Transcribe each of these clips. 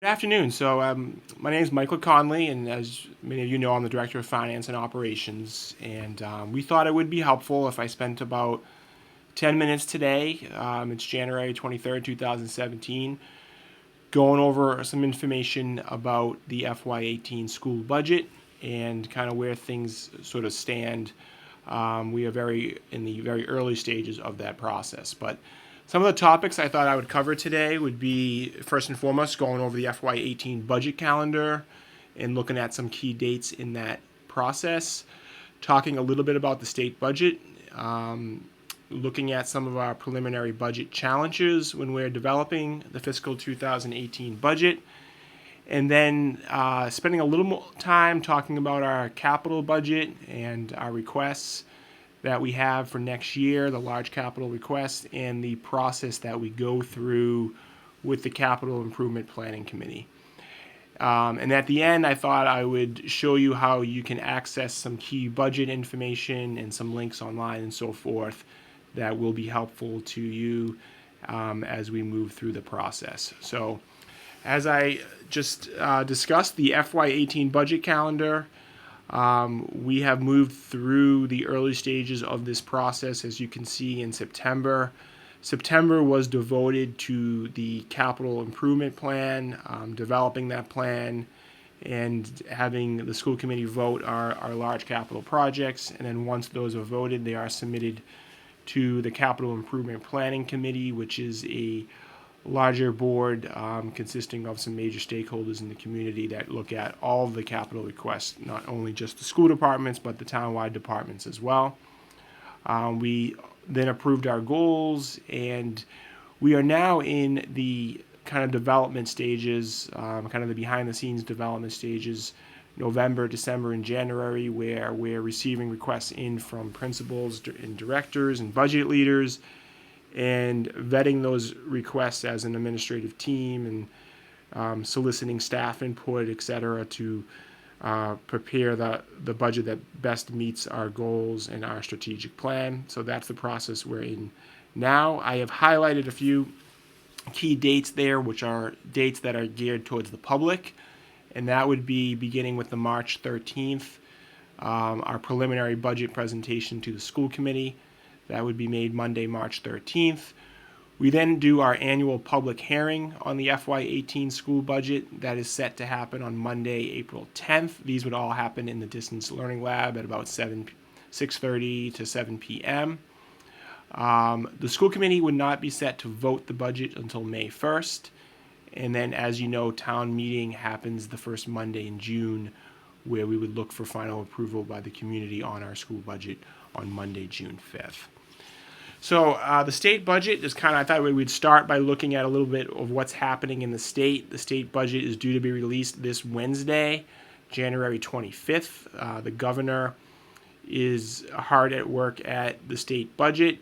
Afternoon. My name is Michael Conley, and as many of you know, I'm the Director of Finance and Operations. And we thought it would be helpful if I spent about 10 minutes today. It's January 23rd, 2017, going over some information about the FY18 school budget and kind of where things sort of stand. We are in the very early stages of that process, but some of the topics I thought I would cover today would be, first and foremost, going over the FY18 budget calendar and looking at some key dates in that process, talking a little bit about the state budget, looking at some of our preliminary budget challenges when we're developing the fiscal 2018 budget, and then spending a little more time talking about our capital budget and our requests that we have for next year, the large capital requests, and the process that we go through with the Capital Improvement Planning Committee. And at the end, I thought I would show you how you can access some key budget information and some links online and so forth that will be helpful to you as we move through the process. So, as I just discussed, the FY18 budget calendar, we have moved through the early stages of this process, as you can see in September. September was devoted to the capital improvement plan, developing that plan, and having the school committee vote our large capital projects. And then once those are voted, they are submitted to the Capital Improvement Planning Committee, which is a larger board consisting of some major stakeholders in the community that look at all of the capital requests, not only just the school departments, but the town-wide departments as well. We then approved our goals, and we are now in the kind of development stages, kind of the behind-the-scenes development stages, November, December, and January, where we're receiving requests in from principals and directors and budget leaders, and vetting those requests as an administrative team and soliciting staff input, et cetera, to prepare the budget that best meets our goals and our strategic plan. So that's the process we're in now. I have highlighted a few key dates there, which are dates that are geared towards the public, and that would be beginning with the March 13th, our preliminary budget presentation to the school committee. That would be made Monday, March 13th. We then do our annual public hearing on the FY18 school budget. That is set to happen on Monday, April 10th. These would all happen in the Distance Learning Lab at about 6:30 to 7 p.m. The school committee would not be set to vote the budget until May 1st. And then, as you know, town meeting happens the first Monday in June, where we would look for final approval by the community on our school budget on Monday, June 5th. So the state budget is I thought we'd start by looking at a little bit of what's happening in the state. The state budget is due to be released this Wednesday, January 25th. The governor is hard at work at the state budget,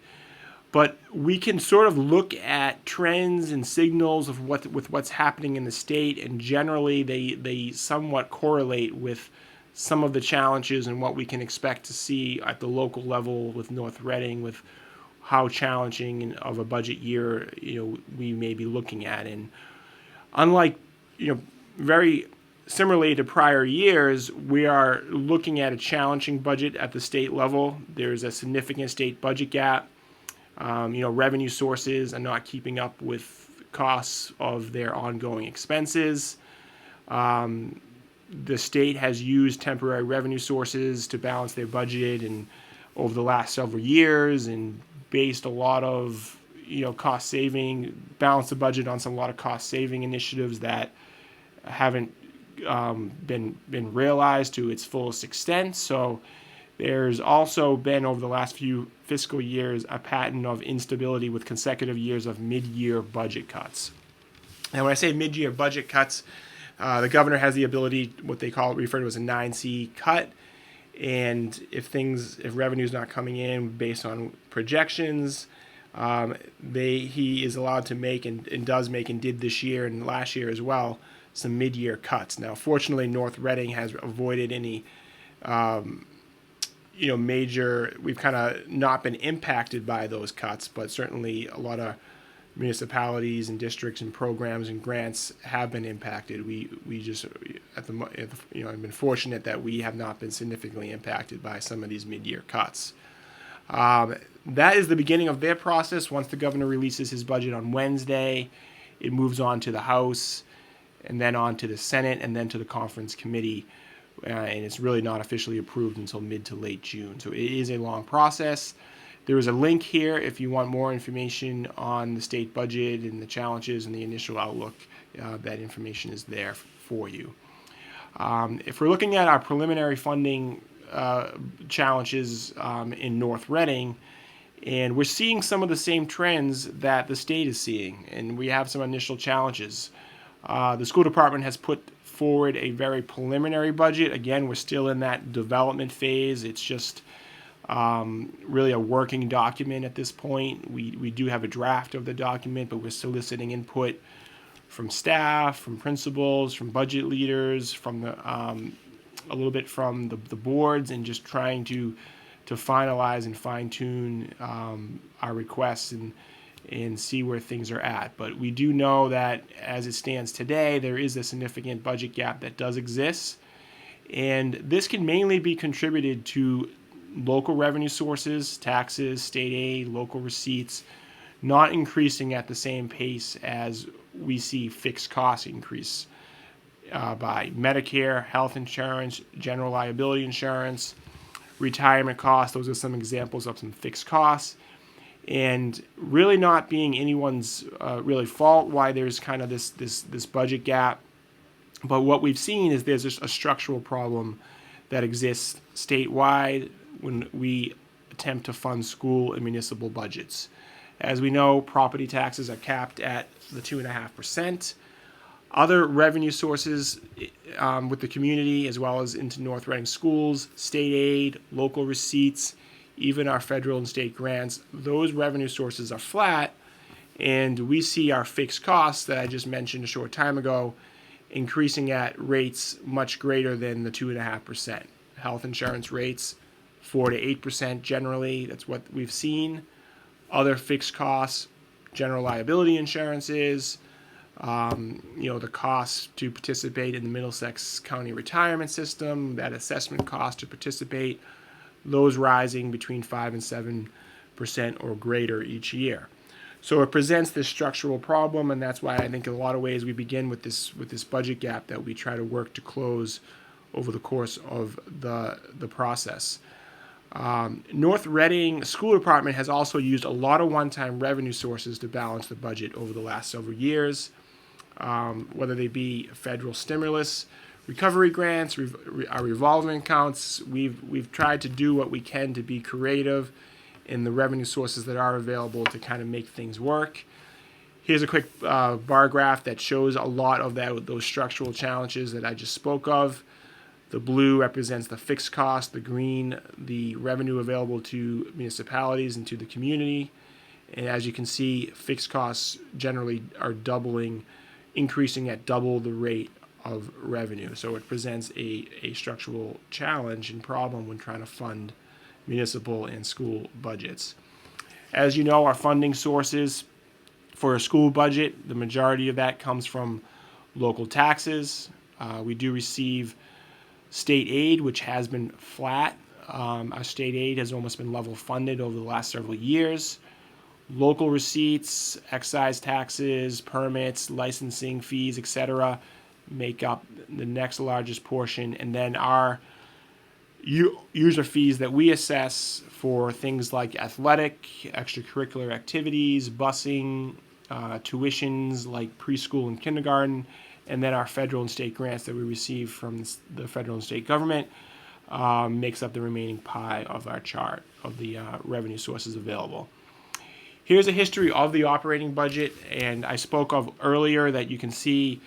but we can sort of look at trends and signals of what's happening in the state, and generally they somewhat correlate with some of the challenges and what we can expect to see at the local level with North Reading, with how challenging of a budget year we may be looking at. And unlike very similarly to prior years, we are looking at a challenging budget at the state level. There's a significant state budget gap. Revenue sources are not keeping up with costs of their ongoing expenses. The state has used temporary revenue sources to balance their budget and over the last several years, and based a lot of cost saving, balanced the budget on a lot of cost saving initiatives that haven't been realized to its fullest extent. So there's also been, over the last few fiscal years, a pattern of instability with consecutive years of mid-year budget cuts. And when I say mid-year budget cuts, the governor has the ability, what they refer to as a 9C cut. And if revenue is not coming in based on projections, he is allowed to make and does make and did this year and last year as well some mid-year cuts. Now, fortunately, North Reading has avoided any major. We've kind of not been impacted by those cuts, but certainly a lot of municipalities and districts and programs and grants have been impacted. We just I've been fortunate that we have not been significantly impacted by some of these mid-year cuts. That is the beginning of their process. Once the governor releases his budget on Wednesday, it moves on to the House, and then on to the Senate, and then to the conference committee. And it's really not officially approved until mid to late June. So it is a long process. There is a link here if you want more information on the state budget and the challenges and the initial outlook. That information is there for you. If we're looking at our preliminary funding challenges in North Reading, and we're seeing some of the same trends that the state is seeing, and we have some initial challenges. The school department has put forward a very preliminary budget. Again, we're still in that development phase. It's just really a working document at this point. We do have a draft of the document, but we're soliciting input from staff, from principals, from budget leaders, from a little bit from the boards, and just trying to finalize and fine-tune our requests and see where things are at. But we do know that as it stands today, there is a significant budget gap that does exist. And this can mainly be contributed to local revenue sources, taxes, state aid, local receipts, not increasing at the same pace as we see fixed costs increase by Medicare, health insurance, general liability insurance, retirement costs. Those are some examples of some fixed costs. And really not being anyone's really fault why there's kind of this budget gap. But what we've seen is there's just a structural problem that exists statewide when we attempt to fund school and municipal budgets. As we know, property taxes are capped at the 2.5%. Other revenue sources with the community, as well as into North Reading schools, state aid, local receipts, even our federal and state grants, those revenue sources are flat, and we see our fixed costs that I just mentioned a short time ago increasing at rates much greater than the 2.5%. Health insurance rates, 4 to 8% generally. That's what we've seen. Other fixed costs, general liability insurances, the cost to participate in the Middlesex County retirement system, that assessment cost to participate, those rising between 5 and 7% or greater each year. So it presents this structural problem, and that's why I think in a lot of ways we begin with this budget gap that we try to work to close over the course of the process. North Reading School Department has also used a lot of one-time revenue sources to balance the budget over the last several years, whether they be federal stimulus, recovery grants, our revolving accounts. We've tried to do what we can to be creative in the revenue sources that are available to kind of make things work. Here's a quick bar graph that shows a lot of those structural challenges that I just spoke of. The blue represents the fixed cost, the green, the revenue available to municipalities and to the community. And as you can see, fixed costs generally are increasing at double the rate of revenue. So it presents a structural challenge and problem when trying to fund municipal and school budgets. As you know, our funding sources for a school budget, the majority of that comes from local taxes. We do receive state aid, which has been flat. Our state aid has almost been level funded over the last several years. Local receipts, excise taxes, permits, licensing fees, etc., make up the next largest portion. And then our user fees that we assess for things like athletic, extracurricular activities, busing, tuitions like preschool and kindergarten, and then our federal and state grants that we receive from the federal and state government makes up the remaining pie of our chart of the revenue sources available. Here's a history of the operating budget, and I spoke of earlier that you can see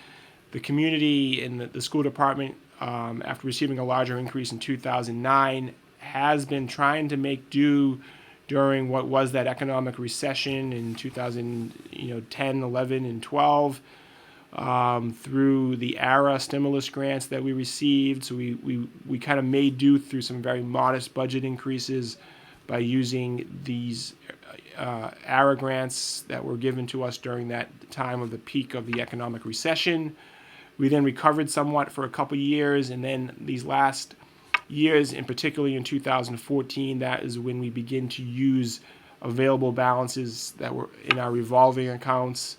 the community and the school department, after receiving a larger increase in 2009, has been trying to make do during what was that economic recession in 2010, 11, and 12. Through the ARA stimulus grants that we received. So we kind of made do through some very modest budget increases by using these ARA grants that were given to us during that time of the peak of the economic recession. We then recovered somewhat for a couple years, and then these last years, and particularly in 2014, that is when we begin to use available balances that were in our revolving accounts,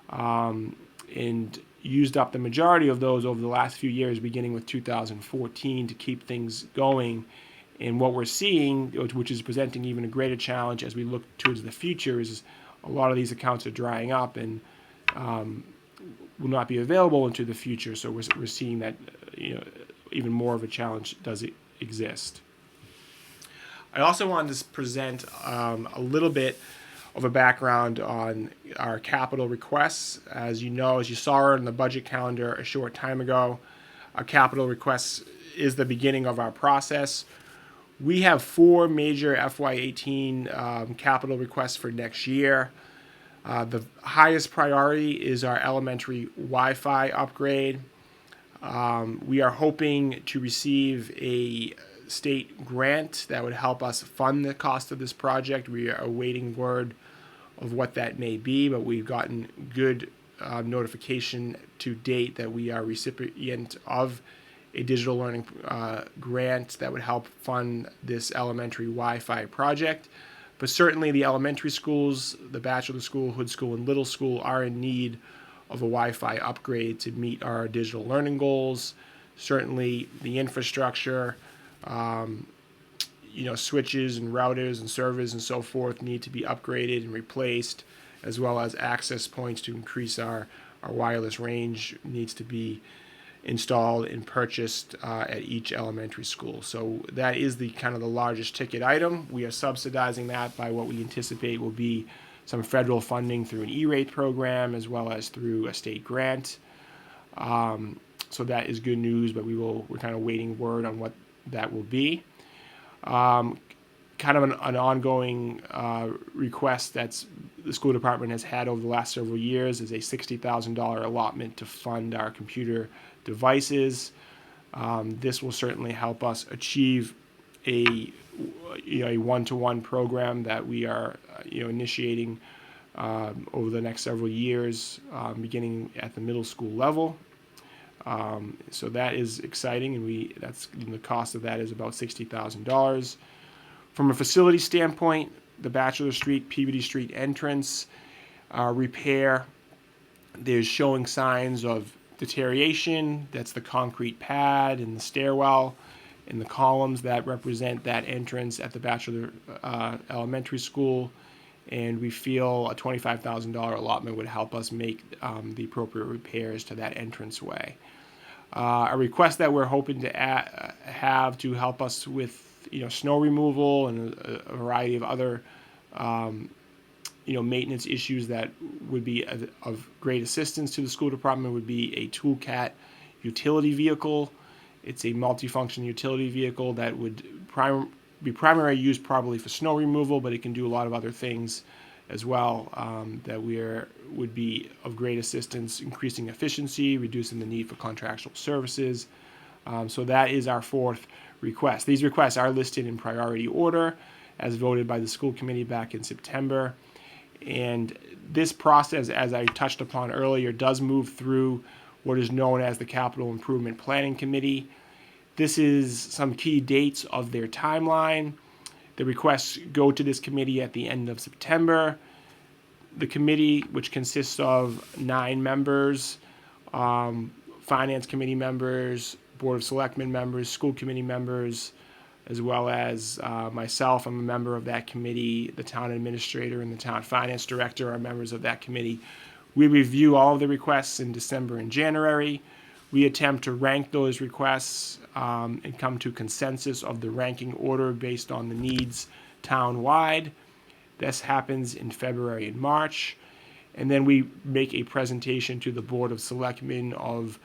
and used up the majority of those over the last few years, beginning with 2014, to keep things going. And what we're seeing, which is presenting even a greater challenge as we look towards the future, is a lot of these accounts are drying up and will not be available into the future. So we're seeing that even more of a challenge does exist. I also wanted to present a little bit of a background on our capital requests. As you know, as you saw in the budget calendar a short time ago, our capital requests is the beginning of our process. We have 4 major FY18 capital requests for next year. The highest priority is our elementary Wi-Fi upgrade. We are hoping to receive a state grant that would help us fund the cost of this project. We are awaiting word of what that may be, but we've gotten good notification to date that we are recipient of a digital learning grant that would help fund this elementary Wi-Fi project. But certainly the elementary schools, the Batchelor School, Hood School, and Little School are in need of a Wi-Fi upgrade to meet our digital learning goals. Certainly the infrastructure, switches and routers and servers and so forth need to be upgraded and replaced, as well as access points to increase our wireless range needs to be installed and purchased at each elementary school. So that is the kind of the largest ticket item. We are subsidizing that by what we anticipate will be some federal funding through an E-rate program, as well as through a state grant. So that is good news, but we're kind of waiting word on what that will be. Kind of an ongoing request that's the school department has had over the last several years is a $60,000 allotment to fund our computer devices. This will certainly help us achieve a one-to-one program that we are initiating over the next several years, beginning at the middle school level. So that is exciting, and the cost of that is about $60,000. From a facility standpoint, the Batchelor Street, Peabody Street entrance repair, there's showing signs of deterioration. That's the concrete pad and the stairwell and the columns that represent that entrance at the Batchelor Elementary School. And we feel a $25,000 allotment would help us make the appropriate repairs to that entranceway. A request that we're hoping to have to help us with snow removal and a variety of other maintenance issues that would be of great assistance to the school department would be a ToolCat utility vehicle. It's a multifunction utility vehicle that would be primary use probably for snow removal, but it can do a lot of other things as well that would be of great assistance, increasing efficiency, reducing the need for contractual services. So that is our 4th request. These requests are listed in priority order as voted by the school committee back in September. And this process, as I touched upon earlier, does move through what is known as the Capital Improvement Planning Committee. This is some key dates of their timeline. The requests go to this committee at the end of September. The committee, which consists of 9 members, finance committee members, board of selectmen members, school committee members, as well as myself. I'm a member of that committee. The town administrator and the town finance director are members of that committee. We review all of the requests in December and January. We attempt to rank those requests and come to consensus of the ranking order based on the needs town-wide. This happens in February and March. And then we make a presentation to the Board of Selectmen of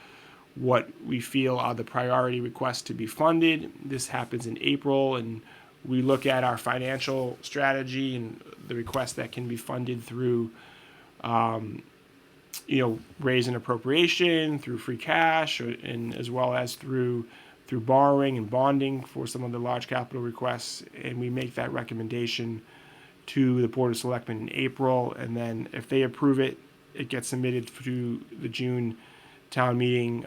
what we feel are the priority requests to be funded. This happens in April, and we look at our financial strategy and the requests that can be funded through raise and appropriation, through free cash, and as well as through borrowing and bonding for some of the large capital requests. And we make that recommendation to the Board of Selectmen in April, and then if they approve it, it gets submitted to the June town meeting,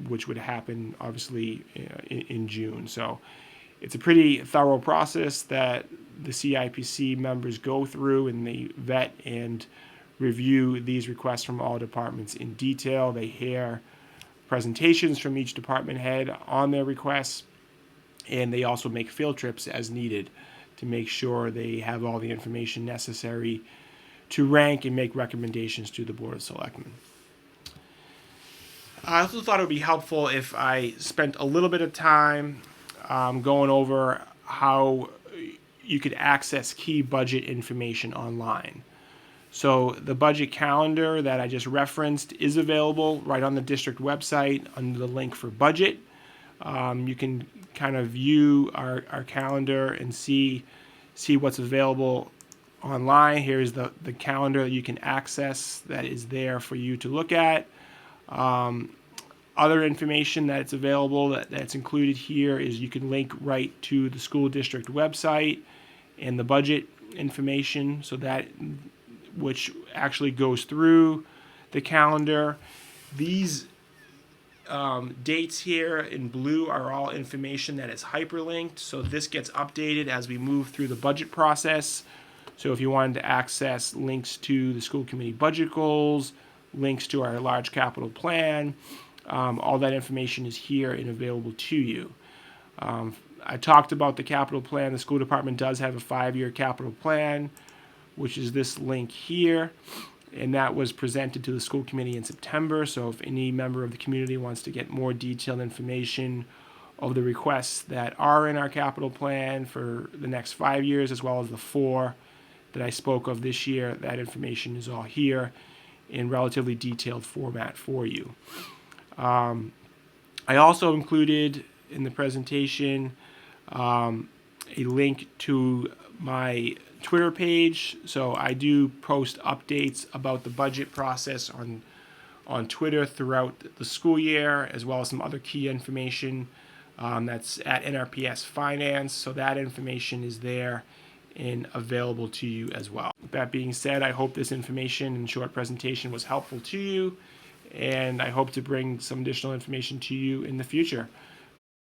which would happen obviously in June. So it's a pretty thorough process that the CIPC members go through, and they vet and review these requests from all departments in detail. They hear presentations from each department head on their requests, and they also make field trips as needed to make sure they have all the information necessary to rank and make recommendations to the Board of Selectmen. I also thought it would be helpful if I spent a little bit of time going over how you could access key budget information online. So the budget calendar that I just referenced is available right on the district website under the link for budget. You can kind of view our calendar and see what's available online. Here's the calendar that you can access that is there for you to look at. Other information that's available that's included here is you can link right to the school district website and the budget information, so that which actually goes through the calendar. These dates here in blue are all information that is hyperlinked, so this gets updated as we move through the budget process. So if you wanted to access links to the school committee budget goals, links to our large capital plan, all that information is here and available to you. I talked about the capital plan. The school department does have a 5-year capital plan, which is this link here, and that was presented to the school committee in September. So if any member of the community wants to get more detailed information of the requests that are in our capital plan for the next 5 years, as well as the 4 that I spoke of this year, that information is all here in relatively detailed format for you. I also included in the presentation a link to my Twitter page. So I do post updates about the budget process on Twitter throughout the school year, as well as some other key information that's at NRPS Finance. So that information is there and available to you as well. With that being said, I hope this information and short presentation was helpful to you, and I hope to bring some additional information to you in the future.